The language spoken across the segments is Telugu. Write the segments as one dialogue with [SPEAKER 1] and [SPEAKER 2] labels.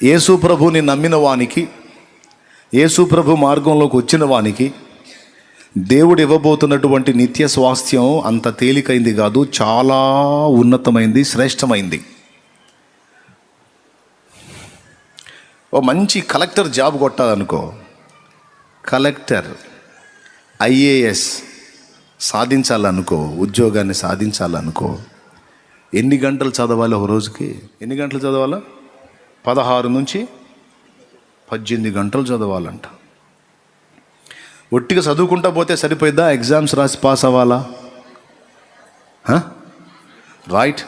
[SPEAKER 1] యేసు ప్రభుని నమ్మిన వానికి, యేసు ప్రభు మార్గంలోకి వచ్చిన వానికి దేవుడు ఇవ్వబోతున్నటువంటి నిత్య స్వాస్థ్యం అంత తేలికైంది కాదు, చాలా ఉన్నతమైంది, శ్రేష్టమైంది. ఓ మంచి కలెక్టర్ జాబ్ కొట్టాలనుకో, కలెక్టర్ ఐఏఎస్ సాధించాలనుకో, ఉద్యోగాన్ని సాధించాలనుకో, ఎన్ని గంటలు చదవాలి? ఒక రోజుకి ఎన్ని గంటలు చదవాలా? 16 నుంచి 18 గంటలు చదవాలంట. ఒట్టిగా చదువుకుంటా పోతే సరిపోయిద్దా? ఎగ్జామ్స్ రాసి పాస్ అవ్వాలా? రైట్.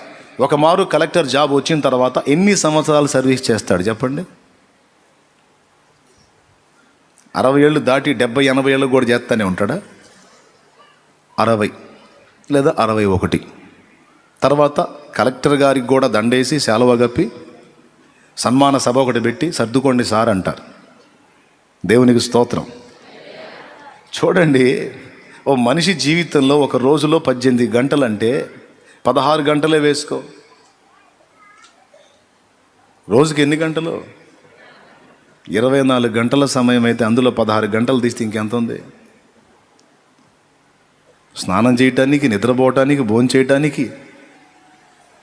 [SPEAKER 1] ఒక మారు కలెక్టర్ జాబ్ వచ్చిన తర్వాత ఎన్ని సంవత్సరాలు సర్వీస్ చేస్తాడు చెప్పండి? 60 ఏళ్ళు దాటి 70-80 ఏళ్ళు కూడా చేస్తూనే ఉంటాడా? 60 లేదా 61. తర్వాత కలెక్టర్ గారికి కూడా దండేసి శాలువ కప్పి సన్మాన సభ ఒకటి పెట్టి సర్దుకోండి సార్ అంటారు. దేవునికి స్తోత్రం. చూడండి, ఓ మనిషి జీవితంలో ఒక రోజులో 18 గంటలు అంటే 16 గంటలే వేసుకో. రోజుకి ఎన్ని గంటలు? 24 గంటల సమయం అయితే అందులో 16 గంటలు తీస్తే ఇంకెంత ఉంది? స్నానం చేయటానికి, నిద్రపోవటానికి, భోజనం చేయటానికి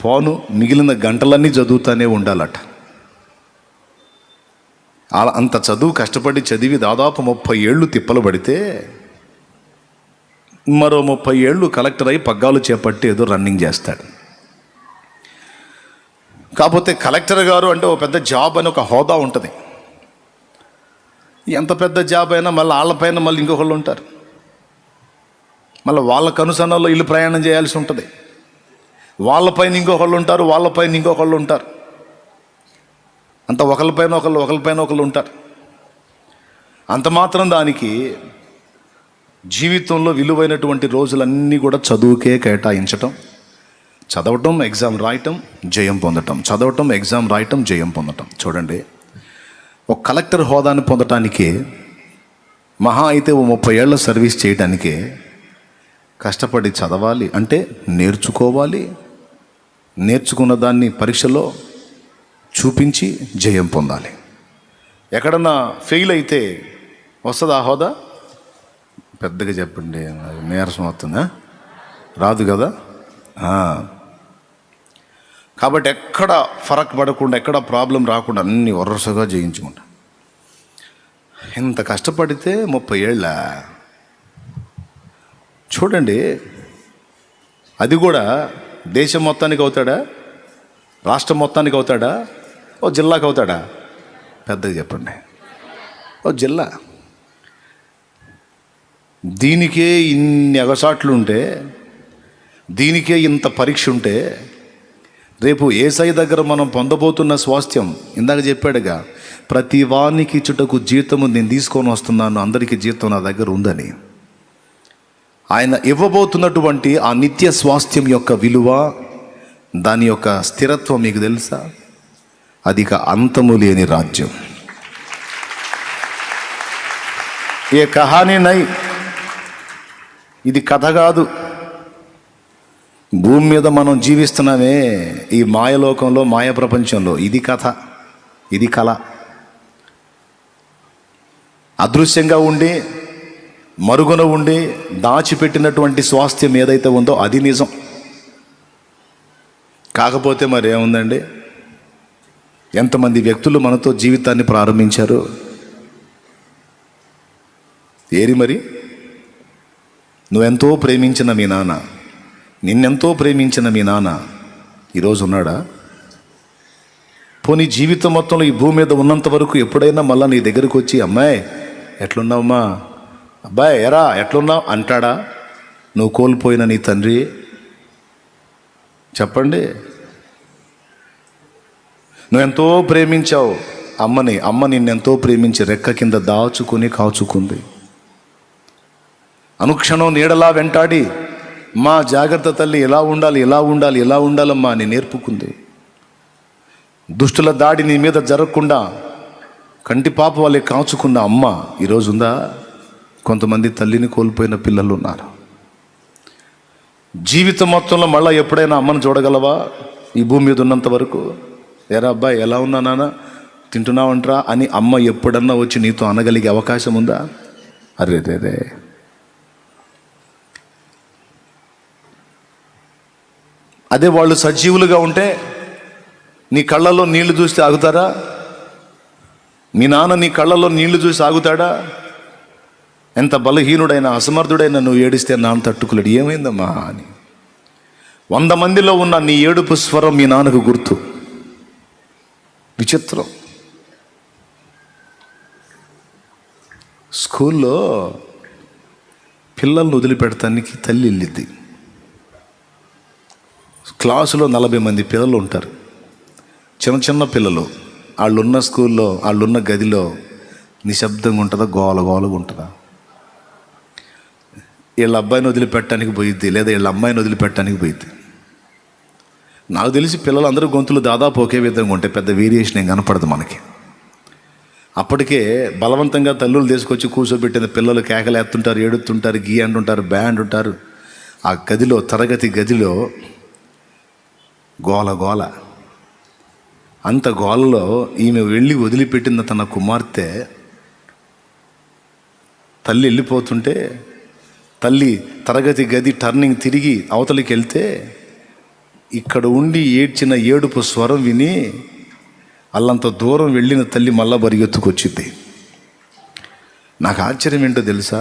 [SPEAKER 1] పోను, మిగిలిన గంటలన్నీ చదువుతానే ఉండాలట. అంత చదువు కష్టపడి చదివి దాదాపు 30 ఏళ్ళు తిప్పలు పడితే మరో 30 ఏళ్ళు కలెక్టర్ అయి పగ్గాలు చేపట్టి ఏదో రన్నింగ్ చేస్తాడు. కాకపోతే కలెక్టర్ గారు అంటే ఒక పెద్ద జాబ్ అని ఒక హోదా ఉంటుంది. ఎంత పెద్ద జాబ్ అయినా మళ్ళీ వాళ్ళపైన మళ్ళీ ఇంకొకళ్ళు ఉంటారు. మళ్ళీ వాళ్ళ కనుసన్నలో ఇల్లు ప్రయాణం చేయాల్సి ఉంటుంది. వాళ్ళపైన ఇంకొకళ్ళు ఉంటారు, వాళ్ళపైన ఇంకొకళ్ళు ఉంటారు. అంత ఒకళ్ళపైన ఒకళ్ళు ఉంటారు. అంత మాత్రం దానికి జీవితంలో విలువైనటువంటి రోజులన్నీ కూడా చదువుకే కేటాయించటం, చదవటం, ఎగ్జామ్ రాయటం, జయం పొందటం, చదవటం, ఎగ్జామ్ రాయటం, జయం పొందటం. చూడండి, ఒక కలెక్టర్ హోదాని పొందటానికి మహా అయితే ఓ 30 ఏళ్ల సర్వీస్ చేయడానికే కష్టపడి చదవాలి, అంటే నేర్చుకోవాలి. నేర్చుకున్న దాన్ని పరీక్షలో చూపించి జయం పొందాలి. ఎక్కడన్నా ఫెయిల్ అయితే వస్తుందా హోదా? పెద్దగా చెప్పండి, నీరసం వస్తుందా? రాదు కదా. కాబట్టి ఎక్కడ ఫరక్ పడకుండా, ఎక్కడ ప్రాబ్లం రాకుండా అన్నీ వరుసగా జయించుకుంటా. ఇంత కష్టపడితే 30 ఏళ్ళ. చూడండి, అది కూడా దేశం మొత్తానికి అవుతాడా? రాష్ట్రం మొత్తానికి అవుతాడా? ఓ జిల్లాకు అవుతాడా? పెద్దగా చెప్పండి. ఓ జిల్లా. దీనికే ఇన్ని ఎగసాట్లు ఉంటే, దీనికే ఇంత పరీక్ష ఉంటే, రేపు యేసయ్య దగ్గర మనం పొందబోతున్న స్వాస్థ్యం ఇందాక చెప్పాడుగా, ప్రతి వానికి ఇచ్చుటకు జీతము నేను తీసుకొని వస్తున్నాను, అందరికీ జీతం నా దగ్గర ఉందని. ఆయన ఇవ్వబోతున్నటువంటి ఆ నిత్య స్వాస్థ్యం యొక్క విలువ, దాని యొక్క స్థిరత్వం మీకు తెలుసా? అది ఇక అంతము లేని రాజ్యం. ఏ కహానీ నై, ఇది కథ కాదు. భూమి మీద మనం జీవిస్తున్నామే ఈ మాయలోకంలో, మాయ ప్రపంచంలో, ఇది కథ, ఇది కళ. అదృశ్యంగా ఉండి, మరుగున ఉండి దాచిపెట్టినటువంటి స్వాస్థ్యం ఏదైతే ఉందో అది నిజం. కాకపోతే మరి ఏముందండి, ఎంతమంది వ్యక్తులు మనతో జీవితాన్ని ప్రారంభించారు? ఏరి మరి నువ్వెంతో ప్రేమించిన మీ నాన్న, నిన్నెంతో ప్రేమించిన మీ నాన్న ఈరోజు ఉన్నాడా? పోనీ జీవితం మొత్తంలో ఈ భూమి మీద ఉన్నంత వరకు ఎప్పుడైనా మళ్ళీ నీ దగ్గరికి వచ్చి, అమ్మాయి ఎట్లున్నావమ్మా, అబ్బాయి ఎరా ఎట్లున్నావు అంటాడా? నువ్వు కోల్పోయిన నీ తండ్రి. చెప్పండి. నువ్వెంతో ప్రేమించావు అమ్మని, అమ్మ నిన్నెంతో ప్రేమించి రెక్క కింద దాచుకుని కాచుకుంది. అనుక్షణం నీడలా వెంటాడి, మా జాగ్రత్త తల్లి, ఎలా ఉండాలి, ఎలా ఉండాలి, ఎలా ఉండాలమ్మా అని నేర్పుకుంది. దుష్టుల దాడి నీ మీద జరగకుండా కంటిపాప వాళ్ళే కాచుకున్న అమ్మ ఈరోజు ఉందా? కొంతమంది తల్లిని కోల్పోయిన పిల్లలు ఉన్నారు. జీవితం మొత్తంలో మళ్ళీ ఎప్పుడైనా అమ్మను చూడగలవా ఈ భూమి మీద ఉన్నంత వరకు? ఎరా అబ్బాయి ఎలా ఉన్నా నాన్న, తింటున్నావంట్రా అని అమ్మ ఎప్పుడన్నా వచ్చి నీతో అనగలిగే అవకాశం ఉందా? అరే రే. అదే వాళ్ళు సజీవులుగా ఉంటే నీ కళ్ళల్లో నీళ్లు చూస్తే ఆగుతారా? మీ నాన్న నీ కళ్ళల్లో నీళ్లు చూసి ఆగుతాడా? ఎంత బలహీనుడైనా అసమర్థుడైనా నువ్వు ఏడిస్తే నాన్న తట్టుకోలేడు. ఏమైందమ్మా అని 100 మందిలో ఉన్న నీ ఏడుపు స్వరం మీ నాన్నకు గుర్తు. విచిత్రం. స్కూల్లో పిల్లల్ని వదిలిపెడతానికి తల్లి వెళ్ళిద్ది. క్లాసులో 40 మంది పిల్లలు ఉంటారు, చిన్న చిన్న పిల్లలు. వాళ్ళున్న స్కూల్లో వాళ్ళున్న గదిలో నిశ్శబ్దంగా ఉంటుందా, గోలగోలగా ఉంటుందా? వీళ్ళ అబ్బాయిని వదిలిపెట్టడానికి పోయిద్ది, లేదా వీళ్ళ అమ్మాయిని వదిలిపెట్టడానికి పోయిద్ది. నాకు తెలిసి పిల్లలందరూ గొంతులు దాదాపు ఒకే విధంగా ఉంటాయి, పెద్ద వేరియేషన్ ఏం కనపడదు మనకి. అప్పటికే బలవంతంగా తల్లులు తీసుకొచ్చి కూర్చోబెట్టిన పిల్లలు కేకలేస్తుంటారు, ఏడుతుంటారు, గీ అంటుంటారు, బ్యా అంటుంటారు. ఆ గదిలో, తరగతి గదిలో గోల గోల. అంత గోలలో ఈమె వెళ్ళి వదిలిపెట్టిన తన కుమార్తె తల్లి వెళ్ళిపోతుంటే, తల్లి తరగతి గది టర్నింగ్ తిరిగి అవతలికి వెళ్తే ఇక్కడ ఉండి ఏడ్చిన ఏడుపు స్వరం విని అల్లంత దూరం వెళ్ళిన తల్లి మళ్ళా పరిగెత్తుకొచ్చింది. నాకు ఆశ్చర్యం ఏంటో తెలుసా?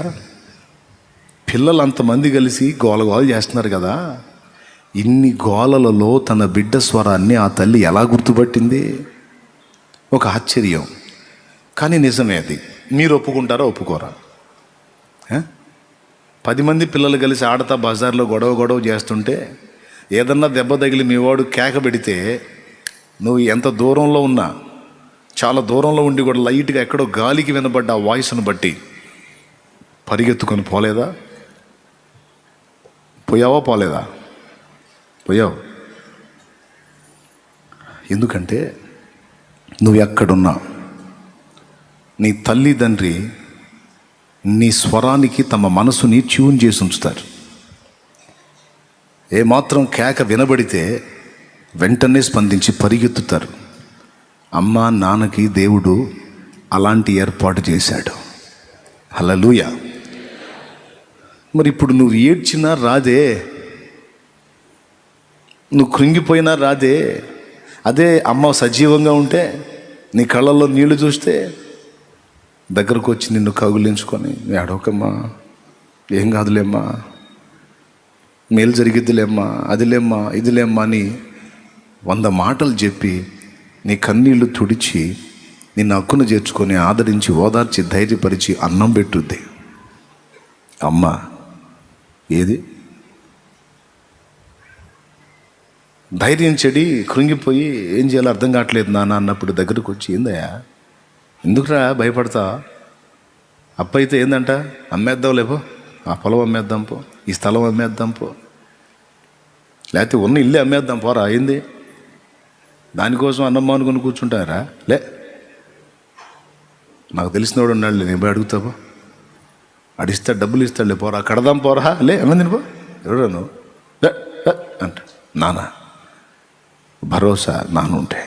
[SPEAKER 1] పిల్లలు అంతమంది కలిసి గోలగోల చేస్తున్నారు కదా, ఇన్ని గోలలలో తన బిడ్డ స్వరాన్ని ఆ తల్లి ఎలా గుర్తుపట్టింది? ఒక ఆశ్చర్యం. కానీ నిజమే అది. మీరు ఒప్పుకుంటారా, ఒప్పుకోరా? 10 మంది పిల్లలు కలిసి ఆడతా బజార్లో గొడవ చేస్తుంటే ఏదన్నా దెబ్బ తగిలి మీ వాడు కేక పెడితే నువ్వు ఎంత దూరంలో ఉన్నా, చాలా దూరంలో ఉండి కూడా లైట్గా ఎక్కడో గాలికి వినబడ్డ ఆ వాయిస్ను బట్టి పరిగెత్తుకొని పోలేదా? పోయావా, పోలేదా? పోయావు. ఎందుకంటే నువ్వు ఎక్కడున్నా నీ తల్లిదండ్రి నీ స్వరానికి తమ మనసుని ట్యూన్ చేసి ఉంచుతారు. ఏమాత్రం కేక వినబడితే వెంటనే స్పందించి పరిగెత్తుతారు. అమ్మ నాన్నకి దేవుడు అలాంటి ఏర్పాటు చేశాడు. హల్లెలూయా. మరి ఇప్పుడు నువ్వు ఏడ్చినా రాదే, నువ్వు కృంగిపోయినా రాదే. అదే అమ్మ సజీవంగా ఉంటే నీ కళ్ళల్లో నీళ్లు చూస్తే దగ్గరకు వచ్చి నిన్ను కౌగిలించుకొని, ఏడవకమ్మా, ఏం కాదులేమ్మా, మేలు జరిగిద్దిలేమ్మా, అదిలేమ్మా, ఇదిలేమ్మా అని 100 మాటలు చెప్పి నీ కన్నీళ్లు తుడిచి నిన్ను హక్కును చేర్చుకొని ఆదరించి ఓదార్చి ధైర్యపరిచి అన్నం పెట్టుద్ది అమ్మ. ఏది ధైర్యం చెడి కృంగిపోయి ఏం చేయాలో అర్థం కావట్లేదు నాన్న అన్నప్పుడు దగ్గరకు వచ్చి, ఏందయ్యా ఎందుకురా భయపడతా? అప్ప అయితే ఏందంట, అమ్మేద్దాం లేపో, ఆ పొలం అమ్మేద్దాం పో, ఈ స్థలం అమ్మేద్దాం పో, లేకపోతే ఉన్న ఇల్లు అమ్మేద్దాం పోరా, అయింది. దానికోసం అన్నమ్మ అనుకుని కూర్చుంటారా? లే, నాకు తెలిసినవాడు ఉన్నాడు, నేను పోయి అడుగుతావా, అడిస్తాడు, డబ్బులు ఇస్తాడులే, పోరా కడదాం పోరా, లే అన్నది పో, ఎవరా నువ్వు అంట. నాన్న భరోసా నానుంటే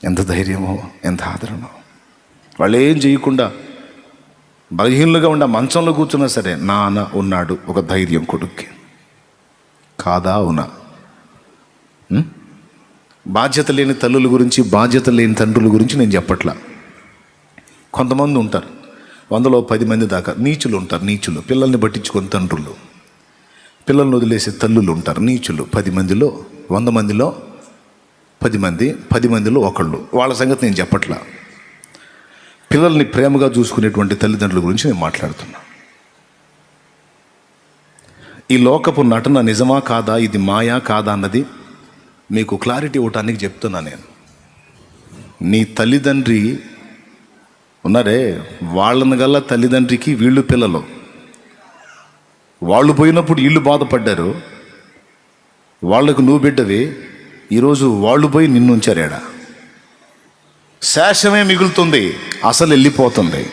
[SPEAKER 1] ఎంత ధైర్యమో, ఎంత ఆదరణో. వాళ్ళు ఏం చేయకుండా బలహీనులుగా ఉండ మంచంలో కూర్చున్నా సరే నాన్న ఉన్నాడు, ఒక ధైర్యం కొడుక్కి. కాదా, అవునా? బాధ్యత లేని తల్లుల గురించి, బాధ్యత లేని తండ్రుల గురించి నేను చెప్పట్లా. కొంతమంది ఉంటారు, 100లో 10 మంది దాకా నీచులు ఉంటారు. నీచులు పిల్లల్ని పట్టించుకొని తండ్రులు, పిల్లల్ని వదిలేసే తల్లులు ఉంటారు. నీచులు 10 మందిలో 100 మందిలో 10 మంది, 10 మందిలో ఒకళ్ళు. వాళ్ళ సంగతి నేను చెప్పట్లా. పిల్లల్ని ప్రేమగా చూసుకునేటువంటి తల్లిదండ్రుల గురించి నేను మాట్లాడుతున్నా. ఈ లోకపు నటన నిజమా కాదా, ఇది మాయా కాదా అన్నది మీకు క్లారిటీ ఇవ్వటానికి చెప్తున్నా నేను. నీ తల్లిదండ్రి ఉన్నారే, వాళ్ళని గల్ల తల్లిదండ్రికి వీళ్ళు పిల్లలు. వాళ్ళు పోయినప్పుడు వీళ్ళు బాధపడ్డారు, వాళ్లకు నువ్వు బిడ్డవి. ఈరోజు వాళ్ళు పోయి నిన్ను ఉంచారేడా? శేషమే మిగులుతుంది, అసలు వెళ్ళిపోతుంది.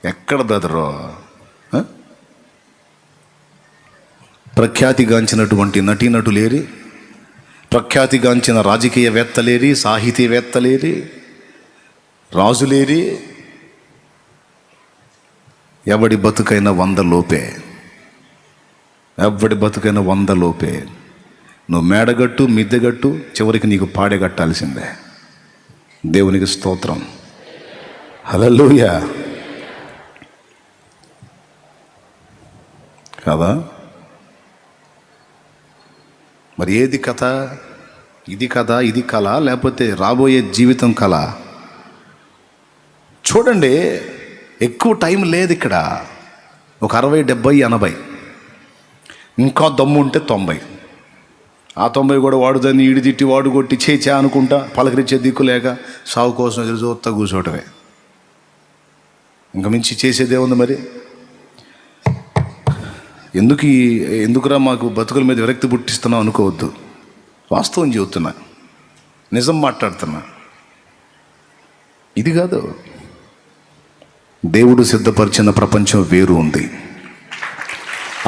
[SPEAKER 1] ఎక్కడ బ్రదరో? ప్రఖ్యాతిగాంచినటువంటి నటీనటులేరి, ప్రఖ్యాతిగాంచిన రాజకీయవేత్తలేరి, సాహితీవేత్తలేరి, రాజులేరి. ఎవడి బతుకైనా 100 లోపే. ఎవడి బతుకైనా 100 లోపే. నువ్వు మేడగట్టు, మిద్దెగట్టు, చివరికి నీకు పాడేగట్టాల్సిందే. దేవునికి స్తోత్రం. హల్లెలూయా. కదా మరి ఏది కథ? ఇది కథ, ఇది కళ, లేకపోతే రాబోయే జీవితం కళ? చూడండి, ఎక్కువ టైం లేదు ఇక్కడ. ఒక 60, 70, 80, ఇంకా దమ్ము ఉంటే 90. ఆ 90 కూడా వాడు దాన్ని ఈడి తిట్టి, వాడు కొట్టి, చేచా అనుకుంటా, పలకరించే దిక్కు లేక సాగు కోసం ఎదురు చూస్తా కూర్చోవటమే. ఇంకా మించి చేసేదే ఉంది. మరి ఎందుకురా మాకు బతుకుల మీద విరక్తి పుట్టిస్తున్నావు అనుకోవద్దు. వాస్తవం చెబుతున్నా, నిజం మాట్లాడుతున్నా. ఇది కాదు, దేవుడు సిద్ధపరిచిన ప్రపంచం వేరు ఉంది.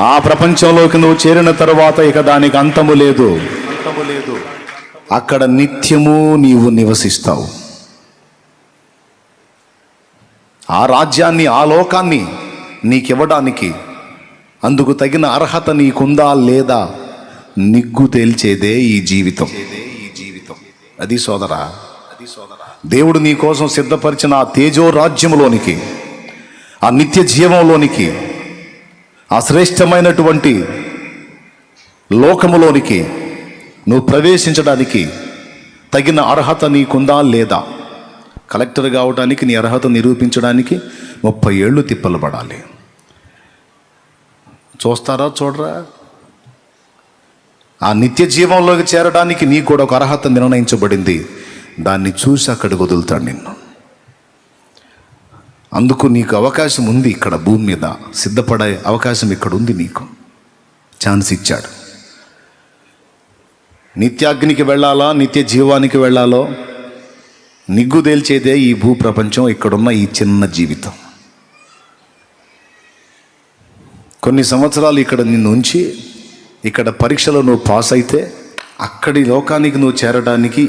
[SPEAKER 1] ఆ ప్రపంచంలోకి నువ్వు చేరిన తర్వాత ఇక దానికి అంతము లేదు. అక్కడ నిత్యము నీవు నివసిస్తావు. ఆ రాజ్యాన్ని, ఆ లోకాన్ని నీకివ్వడానికి అందుకు తగిన అర్హత నీకుందా లేదా నిగ్గు తేల్చేదే ఈ జీవితం. అది సోదరా, దేవుడు నీ కోసం సిద్ధపరిచిన ఆ తేజో రాజ్యములోనికి, ఆ నిత్య జీవంలోనికి, ఆ శ్రేష్టమైనటువంటి లోకములోనికి నువ్వు ప్రవేశించడానికి తగిన అర్హత నీకుందా లేదా? కలెక్టర్ కావడానికి నీ అర్హత నిరూపించడానికి 30 ఏళ్ళు తిప్పలు పడాలి. చూస్తారా, చూడరా? ఆ నిత్య జీవంలోకి చేరడానికి నీకు కూడా ఒక అర్హత నిర్ణయించబడింది. దాన్ని చూసి అక్కడికి వదులుతాడు నిన్ను. అందుకు నీకు అవకాశం ఉంది. ఇక్కడ భూమి మీద సిద్ధపడే అవకాశం ఇక్కడ ఉంది. నీకు ఛాన్స్ ఇచ్చాడు. నిత్యాగ్నికి వెళ్ళాలా, నిత్య జీవానికి వెళ్ళాలో నిగ్గు తేల్చేదే ఈ భూప్రపంచం, ఇక్కడున్న ఈ చిన్న జీవితం. కొన్ని సంవత్సరాలు ఇక్కడ నిన్ను ఉంచి, ఇక్కడ పరీక్షలో నువ్వు పాస్ అయితే అక్కడి లోకానికి నువ్వు చేరడానికి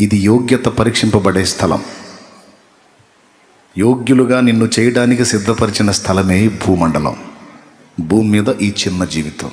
[SPEAKER 1] ఇది యోగ్యత పరీక్షింపబడే స్థలం. యోగ్యులుగా నిన్ను చేయడానికి సిద్ధపరిచిన స్థలమే భూమండలం. భూమి మీద ఈ చిన్న జీవితం.